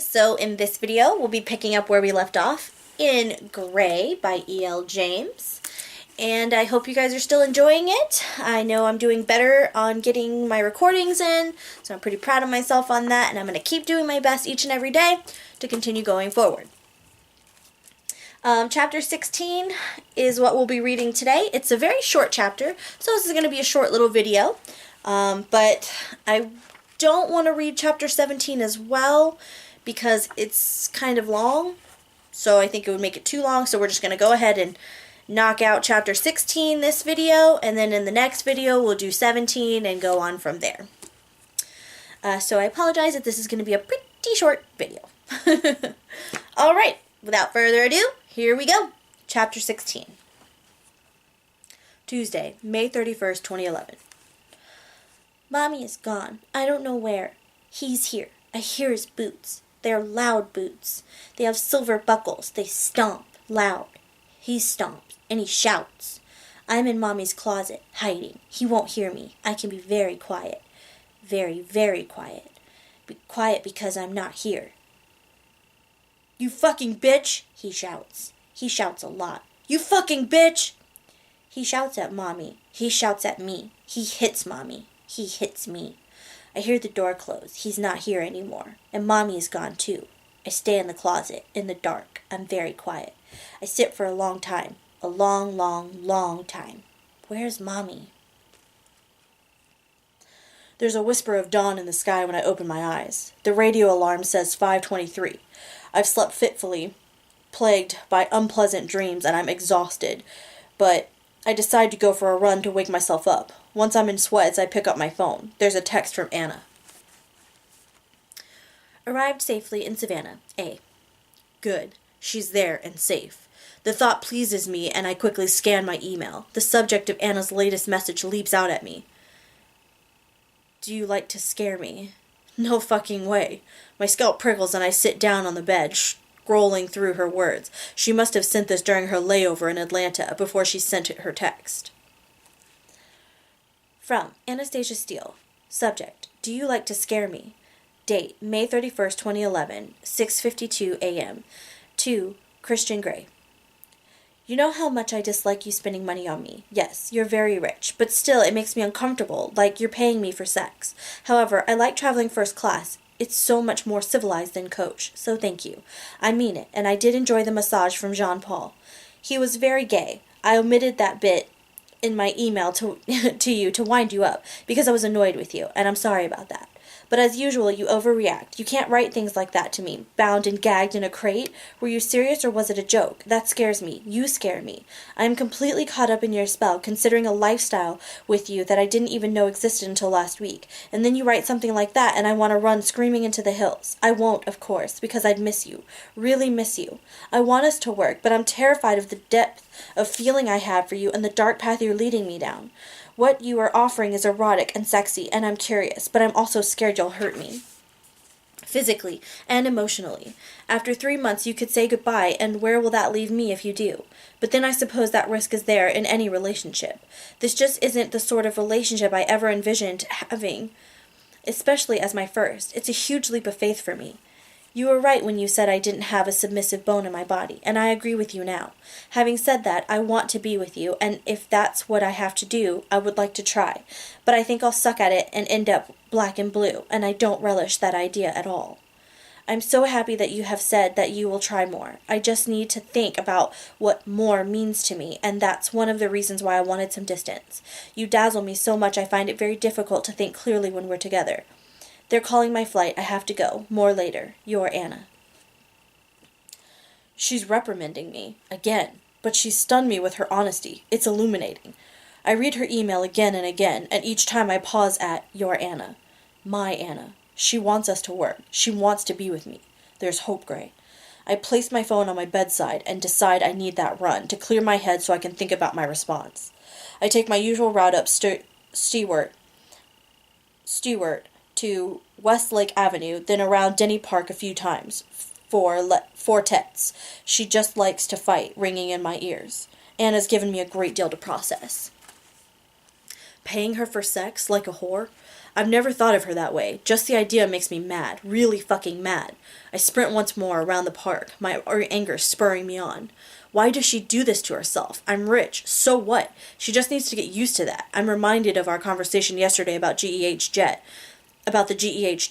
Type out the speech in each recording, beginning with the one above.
So in this video, we'll be picking up where we left off in Gray by E.L. James. And I hope you guys are still enjoying it. I know I'm doing better on getting my recordings in, so I'm pretty proud of myself on that, and I'm going to keep doing my best each and every day to continue going forward. Chapter 16 is what we'll be reading today. It's a very short chapter, so this is going to be a short little video. But I don't want to read chapter 17 as well because it's kind of long, so I think it would make it too long, so we're just going to go ahead and knock out chapter 16 this video, and then in the next video we'll do 17 and go on from there. So I apologize if this is going to be a pretty short video. Alright, without further ado, here we go. Chapter 16. Tuesday, May 31st, 2011. Mommy is gone. I don't know where. He's here. I hear his boots. They're loud boots. They have silver buckles. They stomp loud. He stomps, and he shouts. I'm in Mommy's closet, hiding. He won't hear me. I can be very quiet. Very, very quiet. Be quiet because I'm not here. You fucking bitch, he shouts. He shouts a lot. You fucking bitch! He shouts at Mommy. He shouts at me. He hits Mommy. He hits me. I hear the door close. He's not here anymore. And Mommy is gone too. I stay in the closet, in the dark. I'm very quiet. I sit for a long time. A long, long, long time. Where's Mommy? There's a whisper of dawn in the sky when I open my eyes. The radio alarm says 5:23. I've slept fitfully, plagued by unpleasant dreams, and I'm exhausted. But I decide to go for a run to wake myself up. Once I'm in sweats, I pick up my phone. There's a text from Anna. Arrived safely in Savannah. A. Good. She's there and safe. The thought pleases me, and I quickly scan my email. The subject of Anna's latest message leaps out at me. Do you like to scare me? No fucking way. My scalp prickles and I sit down on the bed, scrolling through her words. She must have sent this during her layover in Atlanta before she sent her text. From Anastasia Steele. Subject. Do you like to scare me? Date. May 31st, 2011. 6:52 a.m. To Christian Gray. You know how much I dislike you spending money on me. Yes, you're very rich, but still it makes me uncomfortable, like you're paying me for sex. However, I like traveling first class. It's so much more civilized than coach, so thank you. I mean it, and I did enjoy the massage from Jean-Paul. He was very gay. I omitted that bit in my email to you to wind you up, because I was annoyed with you, and I'm sorry about that. But as usual, you overreact. You can't write things like that to me, bound and gagged in a crate. Were you serious or was it a joke? That scares me. You scare me. I am completely caught up in your spell, considering a lifestyle with you that I didn't even know existed until last week. And then you write something like that and I want to run screaming into the hills. I won't, of course, because I'd miss you. Really miss you. I want us to work, but I'm terrified of the depth of feeling I have for you and the dark path you're leading me down. What you are offering is erotic and sexy, and I'm curious, but I'm also scared you'll hurt me. Physically and emotionally. After 3 months you could say goodbye, and where will that leave me if you do? But then I suppose that risk is there in any relationship. This just isn't the sort of relationship I ever envisioned having, especially as my first. It's a huge leap of faith for me. You were right when you said I didn't have a submissive bone in my body, and I agree with you now. Having said that, I want to be with you, and if that's what I have to do, I would like to try. But I think I'll suck at it and end up black and blue, and I don't relish that idea at all. I'm so happy that you have said that you will try more. I just need to think about what more means to me, and that's one of the reasons why I wanted some distance. You dazzle me so much I find it very difficult to think clearly when we're together. They're calling my flight. I have to go. More later. Your Anna. She's reprimanding me. Again. But she's stunned me with her honesty. It's illuminating. I read her email again, and each time I pause at your Anna. My Anna. She wants us to work. She wants to be with me. There's hope, Gray. I place my phone on my bedside and decide I need that run to clear my head so I can think about my response. I take my usual route up Stewart to Westlake Avenue, then around Denny Park a few times, for Tets. She just likes to fight, ringing in my ears. Anna's given me a great deal to process. Paying her for sex like a whore? I've never thought of her that way. Just the idea makes me mad. Really fucking mad. I sprint once more around the park, my anger spurring me on. Why does she do this to herself? I'm rich. So what? She just needs to get used to that. I'm reminded of our conversation yesterday about the GEH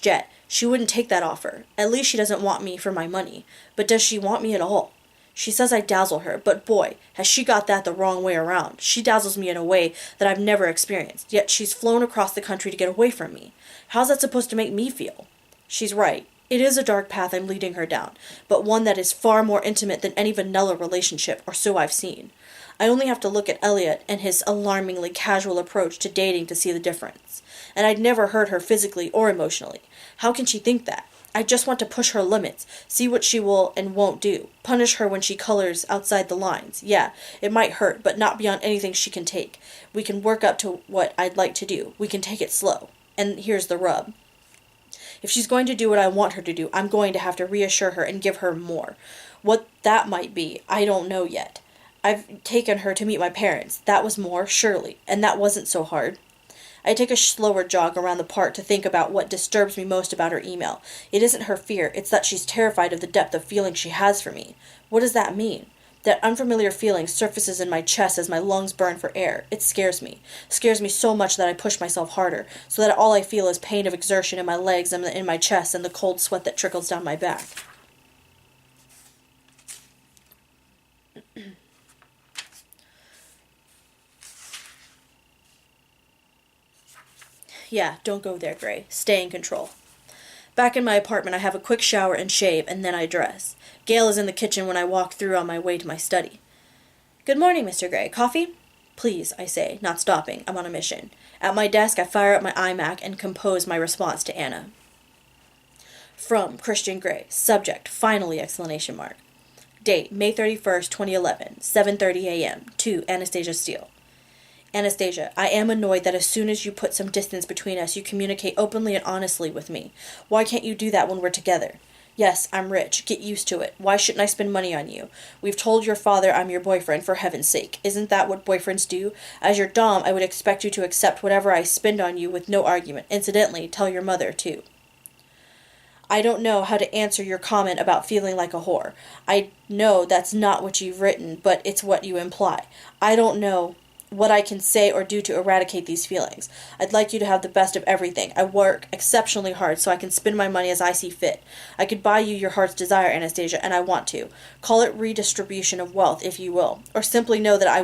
jet. She wouldn't take that offer. At least she doesn't want me for my money. But does she want me at all? She says I dazzle her, but boy, has she got that the wrong way around. She dazzles me in a way that I've never experienced, yet she's flown across the country to get away from me. How's that supposed to make me feel? She's right. It is a dark path I'm leading her down, but one that is far more intimate than any vanilla relationship, or so I've seen. I only have to look at Elliot and his alarmingly casual approach to dating to see the difference. And I'd never hurt her physically or emotionally. How can she think that? I just want to push her limits, see what she will and won't do, punish her when she colors outside the lines. Yeah, it might hurt, but not beyond anything she can take. We can work up to what I'd like to do. We can take it slow. And here's the rub. If she's going to do what I want her to do, I'm going to have to reassure her and give her more. What that might be, I don't know yet. I've taken her to meet my parents. That was more, surely, and that wasn't so hard. I take a slower jog around the park to think about what disturbs me most about her email. It isn't her fear, it's that she's terrified of the depth of feeling she has for me. What does that mean? That unfamiliar feeling surfaces in my chest as my lungs burn for air. It scares me. Scares me so much that I push myself harder, so that all I feel is pain of exertion in my legs and in my chest and the cold sweat that trickles down my back. Yeah, don't go there, Gray. Stay in control. Back in my apartment, I have a quick shower and shave, and then I dress. Gail is in the kitchen when I walk through on my way to my study. Good morning, Mr. Gray. Coffee? Please, I say, not stopping. I'm on a mission. At my desk, I fire up my iMac and compose my response to Anna. From Christian Gray. Subject, finally, exclamation mark. Date, May 31st, 2011, 7:30 a.m. To Anastasia Steele. Anastasia, I am annoyed that as soon as you put some distance between us, you communicate openly and honestly with me. Why can't you do that when we're together? Yes, I'm rich. Get used to it. Why shouldn't I spend money on you? We've told your father I'm your boyfriend, for heaven's sake. Isn't that what boyfriends do? As your dom, I would expect you to accept whatever I spend on you with no argument. Incidentally, tell your mother, too. I don't know how to answer your comment about feeling like a whore. I know that's not what you've written, but it's what you imply. I don't know what I can say or do to eradicate these feelings. I'd like you to have the best of everything. I work exceptionally hard so I can spend my money as I see fit. I could buy you your heart's desire, Anastasia, and I want to. Call it redistribution of wealth, if you will. Or simply know that I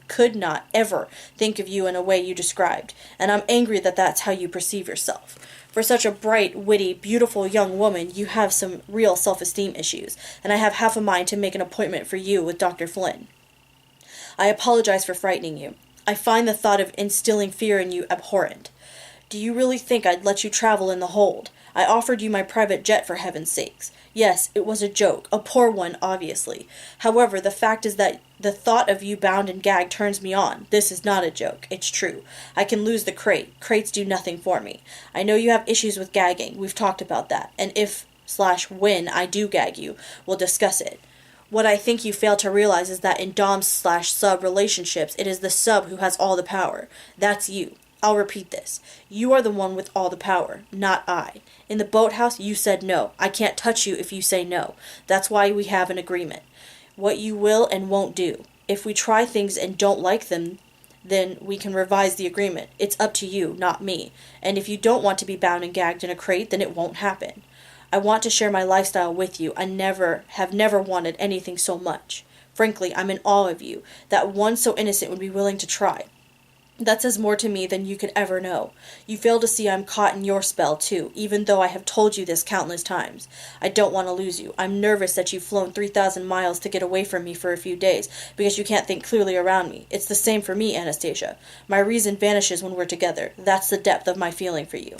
could not, ever think of you in a way you described. And I'm angry that that's how you perceive yourself. For such a bright, witty, beautiful young woman, you have some real self-esteem issues, and I have half a mind to make an appointment for you with Dr. Flynn. I apologize for frightening you. I find the thought of instilling fear in you abhorrent. Do you really think I'd let you travel in the hold? I offered you my private jet, for heaven's sakes. Yes, it was a joke, a poor one, obviously. However, the fact is that the thought of you bound and gagged turns me on. This is not a joke. It's true. I can lose the crate. Crates do nothing for me. I know you have issues with gagging. We've talked about that. And if/when I do gag you, we'll discuss it. What I think you fail to realize is that in dom/sub relationships, it is the sub who has all the power. That's you. I'll repeat this. You are the one with all the power, not I. In the boathouse, you said no. I can't touch you if you say no. That's why we have an agreement. What you will and won't do. If we try things and don't like them, then we can revise the agreement. It's up to you, not me. And if you don't want to be bound and gagged in a crate, then it won't happen. I want to share my lifestyle with you. I have never wanted anything so much. Frankly, I'm in awe of you, that one so innocent would be willing to try. That says more to me than you could ever know. You fail to see I'm caught in your spell, too, even though I have told you this countless times. I don't want to lose you. I'm nervous that you've flown 3,000 miles to get away from me for a few days, because you can't think clearly around me. It's the same for me, Anastasia. My reason vanishes when we're together. That's the depth of my feeling for you.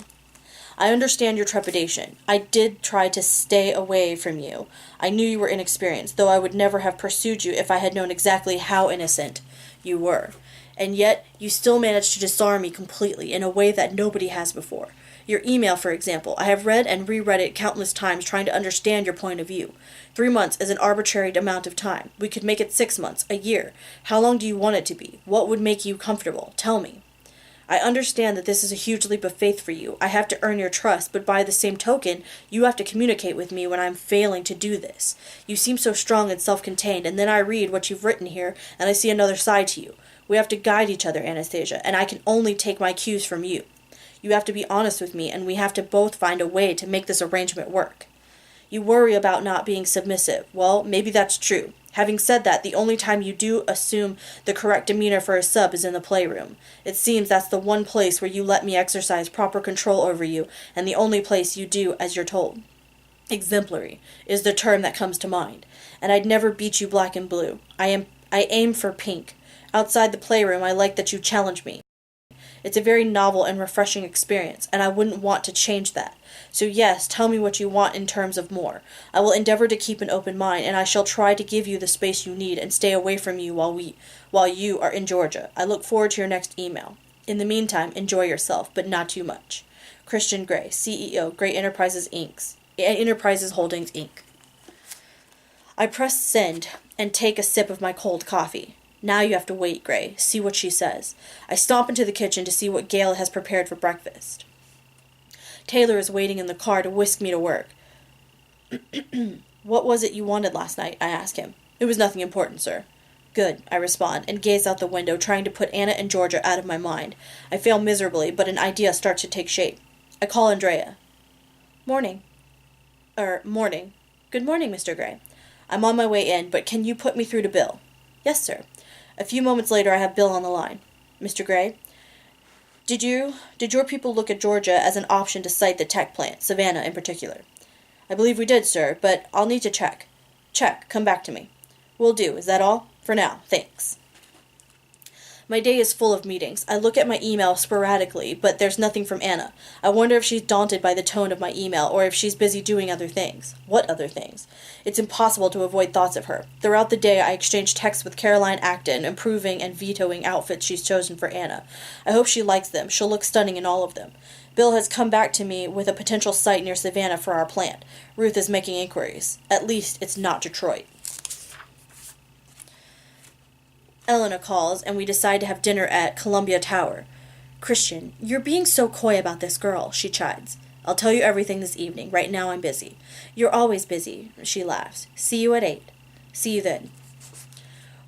I understand your trepidation. I did try to stay away from you. I knew you were inexperienced, though I would never have pursued you if I had known exactly how innocent you were. And yet, you still managed to disarm me completely in a way that nobody has before. Your email, for example, I have read and reread it countless times trying to understand your point of view. 3 months is an arbitrary amount of time. We could make it 6 months, a year. How long do you want it to be? What would make you comfortable? Tell me. I understand that this is a huge leap of faith for you. I have to earn your trust, but by the same token, you have to communicate with me when I'm failing to do this. You seem so strong and self-contained, and then I read what you've written here, and I see another side to you. We have to guide each other, Anastasia, and I can only take my cues from you. You have to be honest with me, and we have to both find a way to make this arrangement work. You worry about not being submissive. Well, maybe that's true. Having said that, the only time you do assume the correct demeanor for a sub is in the playroom. It seems that's the one place where you let me exercise proper control over you, and the only place you do as you're told. Exemplary is the term that comes to mind. And I'd never beat you black and blue. I aim for pink. Outside the playroom, I like that you challenge me. It's a very novel and refreshing experience, and I wouldn't want to change that. So yes, tell me what you want in terms of more. I will endeavor to keep an open mind, and I shall try to give you the space you need and stay away from you while you are in Georgia. I look forward to your next email. In the meantime, enjoy yourself, but not too much. Christian Gray, CEO, Gray Enterprises Holdings, Inc. I press send and take a sip of my cold coffee. Now you have to wait, Gray. See what she says. I stomp into the kitchen to see what Gail has prepared for breakfast. Taylor is waiting in the car to whisk me to work. What was it you wanted last night? I ask him. It was nothing important, sir. Good, I respond, and gaze out the window, trying to put Anna and Georgia out of my mind. I fail miserably, but an idea starts to take shape. I call Andrea. Morning. Morning. Good morning, Mr. Gray. I'm on my way in, but can you put me through to Bill? Yes, sir. A few moments later, I have Bill on the line. Mr. Gray, did your people look at Georgia as an option to site the tech plant, Savannah in particular? I believe we did, sir, but I'll need to check. Check. Come back to me. Will do. Is that all? For now. Thanks. My day is full of meetings. I look at my email sporadically, but there's nothing from Anna. I wonder if she's daunted by the tone of my email, or if she's busy doing other things. What other things? It's impossible to avoid thoughts of her. Throughout the day, I exchange texts with Caroline Acton, approving and vetoing outfits she's chosen for Anna. I hope she likes them. She'll look stunning in all of them. Bill has come back to me with a potential site near Savannah for our plant. Ruth is making inquiries. At least it's not Detroit. Elena calls, and we decide to have dinner at Columbia Tower. Christian, you're being so coy about this girl, she chides. I'll tell you everything this evening. Right now I'm busy. You're always busy, she laughs. See you at 8. See you then.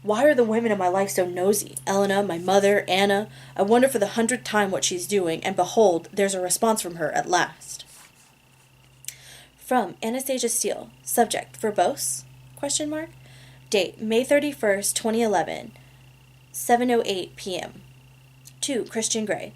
Why are the women in my life so nosy? Elena, my mother, Anna. I wonder for the 100th time what she's doing, and behold, there's a response from her at last. From Anastasia Steele. Subject, verbose? Date, May 31st, 2011. 7:08 p.m. To Christian Gray.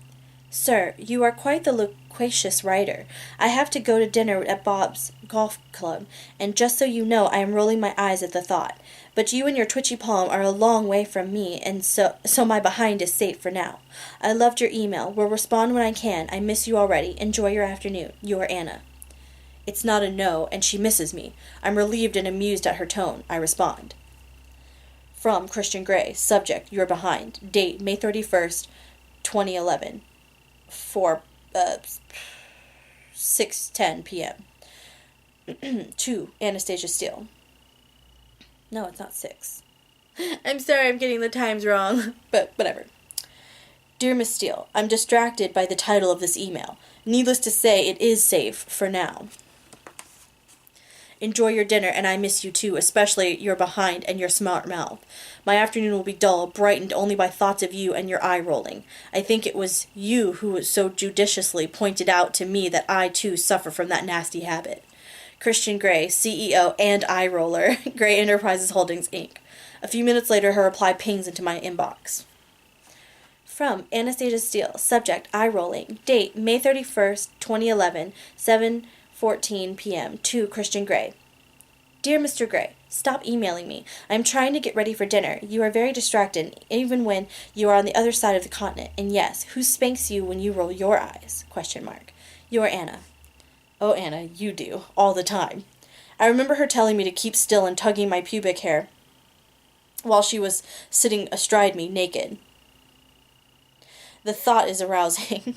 Sir, you are quite the loquacious writer. I have to go to dinner at Bob's golf club, and just so you know, I am rolling my eyes at the thought. But you and your twitchy palm are a long way from me, and so my behind is safe for now. I loved your email. Will respond when I can. I miss you already. Enjoy your afternoon. Your Anna. It's not a no, and she misses me. I'm relieved and amused at her tone. I respond. From Christian Gray. Subject, you're behind. Date, May 31st, 2011. 6:10 p.m. To Anastasia Steele. No, it's not 6. I'm sorry, I'm getting the times wrong, but whatever. Dear Miss Steele, I'm distracted by the title of this email. Needless to say, it is safe for now. Enjoy your dinner, and I miss you too, especially your behind and your smart mouth. My afternoon will be dull, brightened only by thoughts of you and your eye-rolling. I think it was you who so judiciously pointed out to me that I too suffer from that nasty habit. Christian Gray, CEO and eye-roller, Gray Enterprises Holdings, Inc. A few minutes later, her reply pings into my inbox. From Anastasia Steele. Subject, eye-rolling. Date, May 31st, 2011, 7:14 p.m. To Christian Gray. Dear Mr. Gray, stop emailing me. I am trying to get ready for dinner. You are very distracted, even when you are on the other side of the continent. And yes, who spanks you when you roll your eyes? ? Your Anna. Oh, Anna, you do. All the time. I remember her telling me to keep still and tugging my pubic hair while she was sitting astride me, naked. The thought is arousing.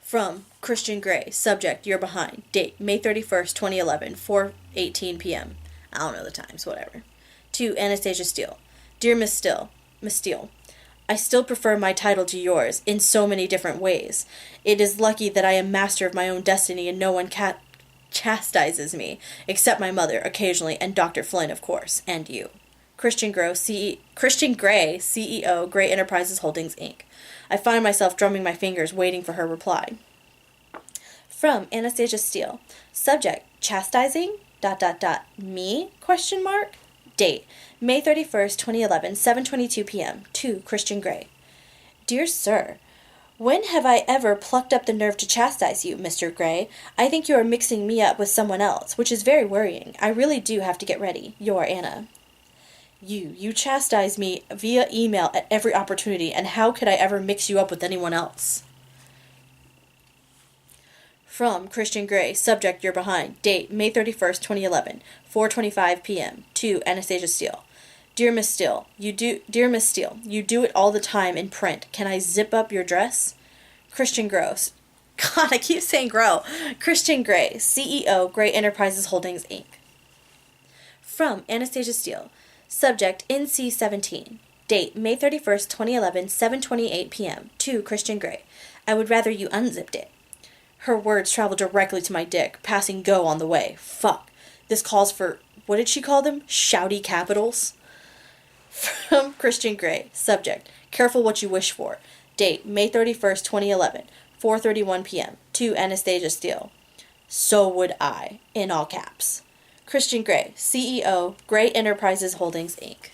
From Christian Gray. Subject, you're behind. Date, May 31st, 2011, 4:18 p.m. I don't know the times, whatever. To Anastasia Steele. Dear Miss Steele, Miss Steele. I still prefer my title to yours, in so many different ways. It is lucky that I am master of my own destiny and no one chastises me, except my mother, occasionally, and Dr. Flynn, of course, and you. Christian Gray, CEO, Gray Enterprises Holdings, Inc. I find myself drumming my fingers, waiting for her reply. From Anastasia Steele. Subject, chastising, ... me, ? Date, May 31st, 2011, 7:22 p.m. To Christian Gray. Dear Sir, when have I ever plucked up the nerve to chastise you, Mr. Gray? I think you are mixing me up with someone else, which is very worrying. I really do have to get ready. Your Anna. You chastise me via email at every opportunity, and how could I ever mix you up with anyone else? From Christian Gray, subject, you're behind. Date, May 31st, 2011, 4:25 p.m. To Anastasia Steele. Dear Miss Steele, you do it all the time in print. Can I zip up your dress? Christian Gross. God, I keep saying grow. Christian Gray, CEO, Gray Enterprises Holdings, Inc. From Anastasia Steele. Subject, NC-17. Date, May 31st, 2011, 7:28 p.m. To Christian Gray. I would rather you unzipped it. Her words travel directly to my dick, passing go on the way. Fuck. This calls for, what did she call them? Shouty capitals? From Christian Gray. Subject, careful what you wish for. Date, May 31st, 2011, 4:31 p.m. To Anastasia Steele. So would I, in all caps. Christian Gray, CEO, Gray Enterprises Holdings, Inc.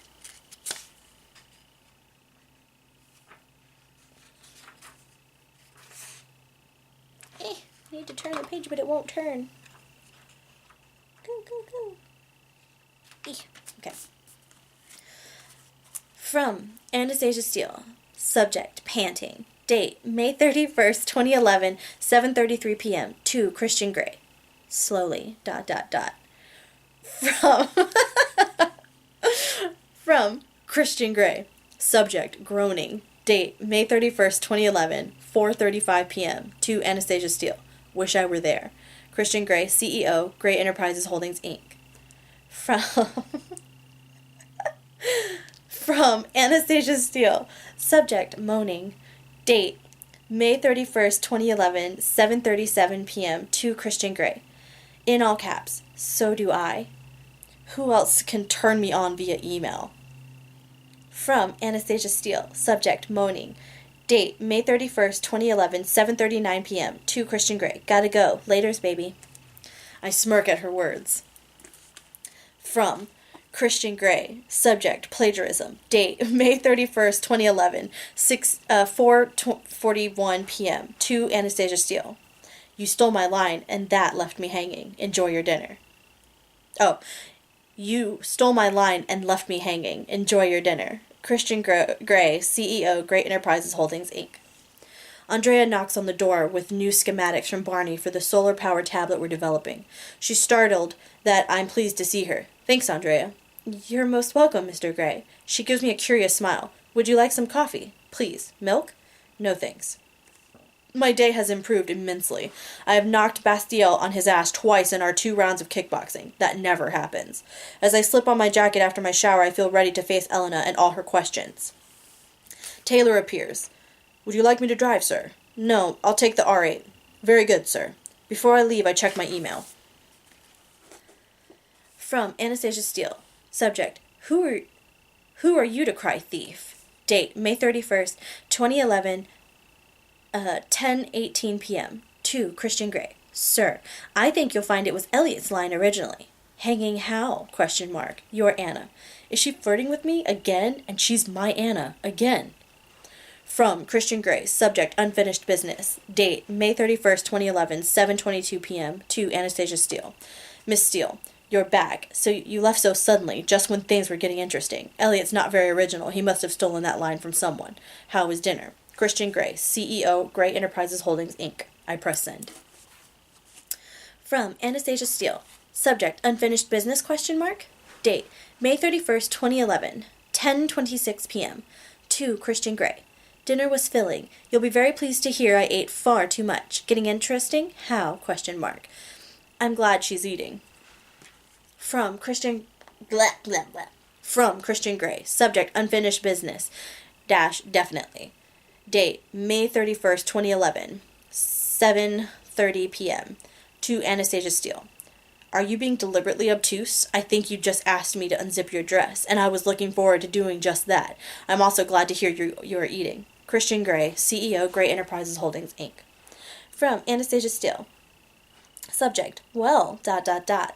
I need to turn the page, but it won't turn. Go. Okay. From Anastasia Steele. Subject, panting. Date, May 31st, 2011, 7:33 p.m. To Christian Gray. Slowly, ... From Christian Gray. Subject, groaning. Date, May 31st, 2011, 4:35 p.m. To Anastasia Steele. Wish I were there. Christian Gray, CEO, Gray Enterprises Holdings, Inc. From Anastasia Steele. Subject, moaning. Date, May 31st, 2011, 7:37 p.m. To Christian Gray. In all caps, so do I. Who else can turn me on via email? From Anastasia Steele. Subject, moaning. Date, May 31st, 2011, 7:39 p.m. To Christian Gray. Gotta go. Laters, baby. I smirk at her words. From Christian Gray. Subject, plagiarism. Date, May 31st, 2011, 4:41 p.m. To Anastasia Steele. You stole my line, and that left me hanging. Enjoy your dinner. Oh, you stole my line and left me hanging. Enjoy your dinner. Christian Gray, CEO, Great Enterprises Holdings, Inc. Andrea knocks on the door with new schematics from Barney for the solar power tablet we're developing. She's startled that I'm pleased to see her. Thanks, Andrea. You're most welcome, Mr. Gray. She gives me a curious smile. Would you like some coffee? Please. Milk? No thanks. My day has improved immensely. I have knocked Bastille on his ass twice in our 2 rounds of kickboxing. That never happens. As I slip on my jacket after my shower, I feel ready to face Elena and all her questions. Taylor appears. Would you like me to drive, sir? No, I'll take the R8. Very good, sir. Before I leave, I check my email. From Anastasia Steele. Subject, Who are you to cry thief? Date, May 31st, 2011, 10:18 p.m. To Christian Gray. Sir, I think you'll find it was Elliot's line originally. Hanging how? ? Your Anna. Is she flirting with me again? And she's my Anna again. From Christian Gray. Subject, unfinished business. Date, May 31st, 2011, 7:22 p.m. To Anastasia Steele. Miss Steele, you're back. So you left so suddenly, just when things were getting interesting. Elliot's not very original. He must have stolen that line from someone. How was dinner? Christian Gray, CEO, Gray Enterprises Holdings, Inc. I press send. From Anastasia Steele. Subject, unfinished business? Date, May 31st, 2011, 10:26 p.m. To Christian Gray. Dinner was filling. You'll be very pleased to hear I ate far too much. Getting interesting? How? I'm glad she's eating. From Christian... Blah, blah, blah. From Christian Grey. Subject, unfinished business. Dash, definitely. Date, May 31st, 2011. 7:30 p.m. To Anastasia Steele. Are you being deliberately obtuse? I think you just asked me to unzip your dress, and I was looking forward to doing just that. I'm also glad to hear you are eating. Christian Grey, CEO, Grey Enterprises Holdings, Inc. From Anastasia Steele. Subject, well, ...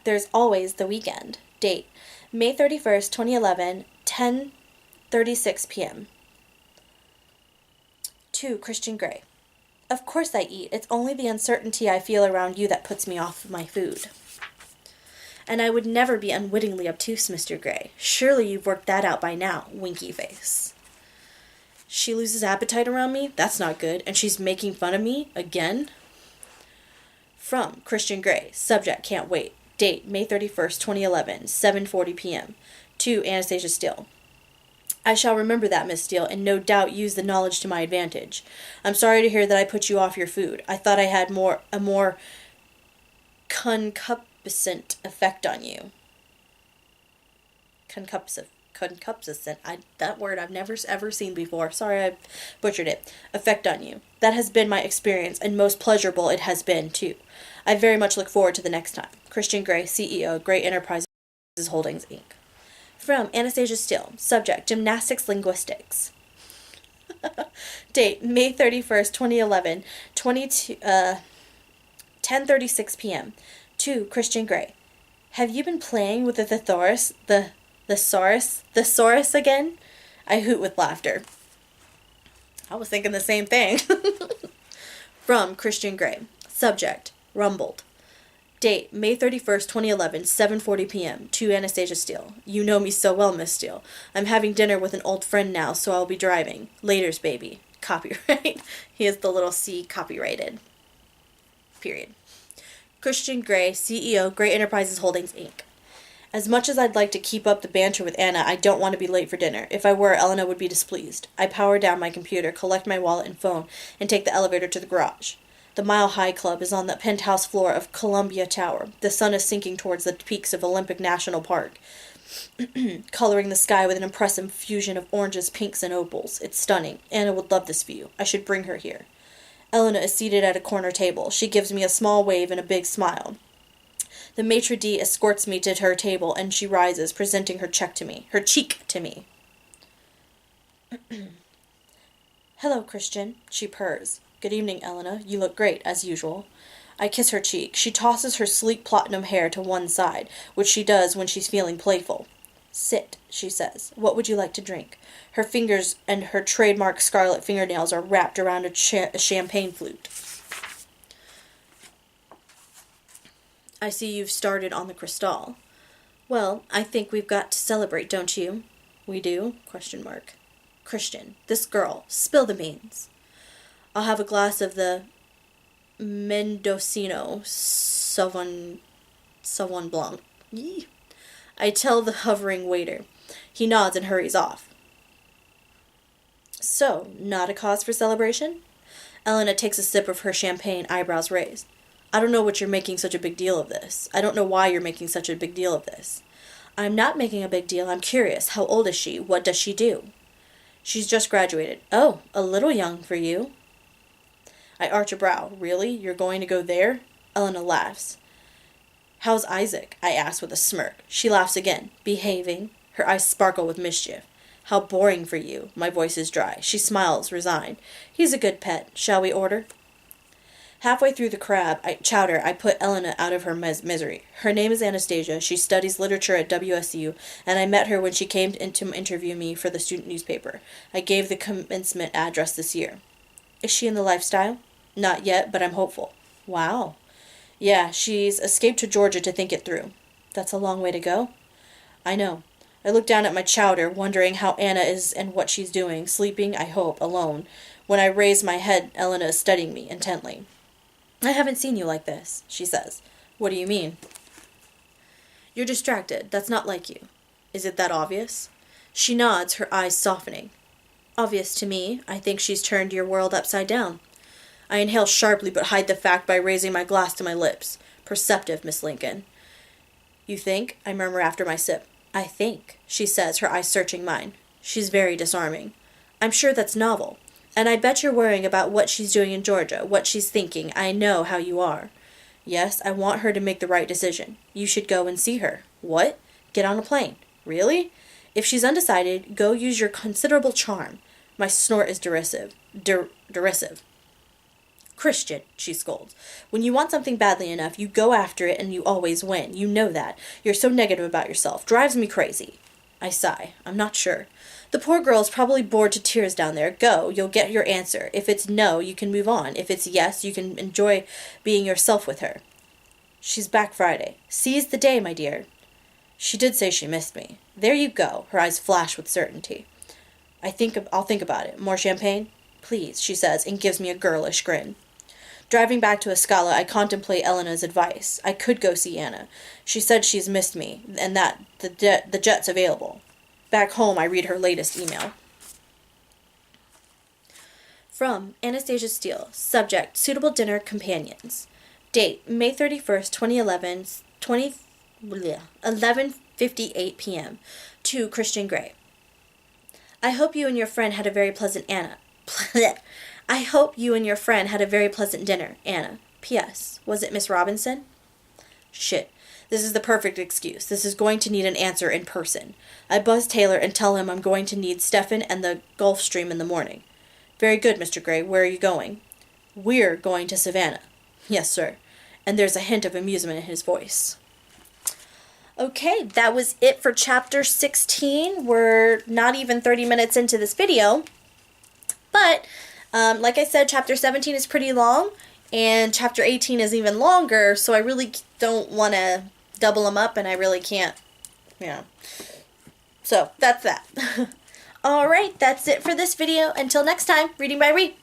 There's always the weekend. Date, May 31st, 2011, 10:36 p.m. To Christian Grey. Of course I eat. It's only the uncertainty I feel around you that puts me off my food. And I would never be unwittingly obtuse, Mr. Grey. Surely you've worked that out by now, winky face. She loses appetite around me? That's not good. And she's making fun of me? Again? From Christian Grey. Subject, can't wait. Date, May 31st, 2011, 7:40 p.m. To Anastasia Steele. I shall remember that, Miss Steele, and no doubt use the knowledge to my advantage. I'm sorry to hear that I put you off your food. I thought I had a more concupiscent effect on you. Concupiscent. That word I've never ever seen before. Sorry, I butchered it. Effect on you. That has been my experience, and most pleasurable it has been, too. I very much look forward to the next time. Christian Grey, CEO, Grey Enterprises Holdings, Inc. From Anastasia Steele. Subject, gymnastics linguistics. Date, May 31st, 2011, 10:36 p.m. To Christian Grey. Have you been playing with the thesaurus again? I hoot with laughter. I was thinking the same thing. From Christian Grey. Subject, rumbled. Date, May 31st, 2011, 7:40 p.m. To Anastasia Steele. You know me so well, Miss Steele. I'm having dinner with an old friend now, so I'll be driving. Laters, baby. Copyright. He has the little C copyrighted. Period. Christian Grey, CEO, Grey Enterprises Holdings, Inc. As much as I'd like to keep up the banter with Anna, I don't want to be late for dinner. If I were, Elena would be displeased. I power down my computer, collect my wallet and phone, and take the elevator to the garage. The Mile High Club is on the penthouse floor of Columbia Tower. The sun is sinking towards the peaks of Olympic National Park, coloring the sky with an impressive fusion of oranges, pinks, and opals. It's stunning. Anna would love this view. I should bring her here. Elena is seated at a corner table. She gives me a small wave and a big smile. The maitre d' escorts me to her table, and she rises, presenting her cheek to me. Hello, Christian, she purrs. Good evening, Elena. You look great, as usual. I kiss her cheek. She tosses her sleek platinum hair to one side, which she does when she's feeling playful. Sit, she says. What would you like to drink? Her fingers and her trademark scarlet fingernails are wrapped around a champagne flute. I see you've started on the Cristal. Well, I think we've got to celebrate, don't you? We do? ? Christian, this girl, spill the beans. I'll have a glass of the Mendocino Sauvignon Blanc. Yee. I tell the hovering waiter. He nods and hurries off. So, not a cause for celebration? Elena takes a sip of her champagne, eyebrows raised. I don't know what you're making such a big deal of this. I don't know why you're making such a big deal of this. I'm not making a big deal. I'm curious. How old is she? What does she do? She's just graduated. Oh, a little young for you. I arch a brow. Really? You're going to go there? Elena laughs. How's Isaac? I ask with a smirk. She laughs again. Behaving. Her eyes sparkle with mischief. How boring for you. My voice is dry. She smiles, resigned. He's a good pet. Shall we order? Halfway through the chowder, I put Elena out of her misery. Her name is Anastasia. She studies literature at WSU, and I met her when she came in to interview me for the student newspaper. I gave the commencement address this year. Is she in the lifestyle? Not yet, but I'm hopeful. Wow. Yeah, she's escaped to Georgia to think it through. That's a long way to go. I know. I look down at my chowder, wondering how Anna is and what she's doing, sleeping, I hope, alone. When I raise my head, Elena is studying me intently. I haven't seen you like this, she says. What do you mean? You're distracted. That's not like you. Is it that obvious? She nods, her eyes softening. Obvious to me. I think she's turned your world upside down. I inhale sharply but hide the fact by raising my glass to my lips. Perceptive, Miss Lincoln. You think? I murmur after my sip. I think, she says, her eyes searching mine. She's very disarming. I'm sure that's novel. And I bet you're worrying about what she's doing in Georgia, what she's thinking. I know how you are. Yes, I want her to make the right decision. You should go and see her. What? Get on a plane. Really? If she's undecided, go use your considerable charm. My snort is derisive. Derisive. Christian, she scolds. When you want something badly enough, you go after it and you always win. You know that. You're so negative about yourself. Drives me crazy. I sigh. I'm not sure. The poor girl's probably bored to tears down there. Go. You'll get your answer. If it's no, you can move on. If it's yes, you can enjoy being yourself with her. She's back Friday. Seize the day, my dear. She did say she missed me. There you go. Her eyes flash with certainty. I'll think about it. More champagne? Please, she says, and gives me a girlish grin. Driving back to Escala, I contemplate Elena's advice. I could go see Anna. She said she's missed me, and that the jet's available. Back home, I read her latest email. From Anastasia Steele. Subject, suitable dinner companions. Date, May 31st, 2011, 11:58 p.m. To Christian Grey. I hope you and your friend had a very pleasant I hope you and your friend had a very pleasant dinner, Anna. P.S. Was it Miss Robinson? Shit. This is the perfect excuse. This is going to need an answer in person. I buzz Taylor and tell him I'm going to need Stefan and the Gulf Stream in the morning. Very good, Mr. Grey. Where are you going? We're going to Savannah. Yes, sir. And there's a hint of amusement in his voice. Okay, that was it for Chapter 16. We're not even 30 minutes into this video. But, like I said, Chapter 17 is pretty long. And Chapter 18 is even longer. So I really don't want to double them up. And I really can't, So, that's that. Alright, that's it for this video. Until next time, reading by Ree.